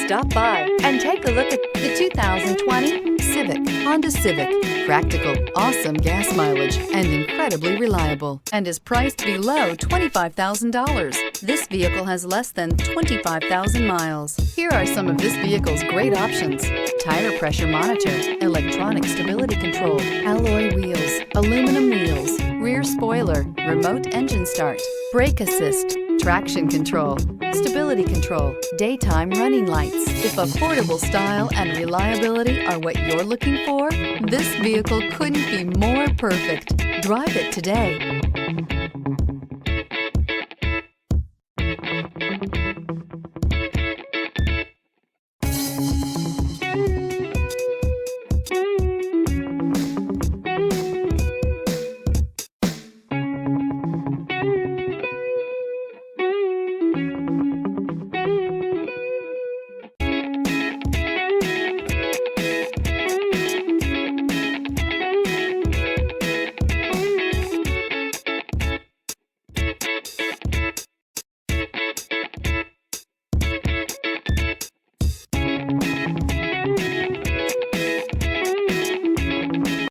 Stop by and take a look at the 2020 Civic. Honda Civic. Practical, awesome gas mileage, and incredibly reliable, and is priced below $25,000. This vehicle has less than 25,000 miles. Here are some of this vehicle's great options: tire pressure monitor, electronic stability control, alloy wheels, aluminum wheels, rear spoiler, remote engine start, brake assist, traction control, stability control, daytime running lights. If affordable style and reliability are what you're looking for, this vehicle couldn't be more perfect. Drive it today.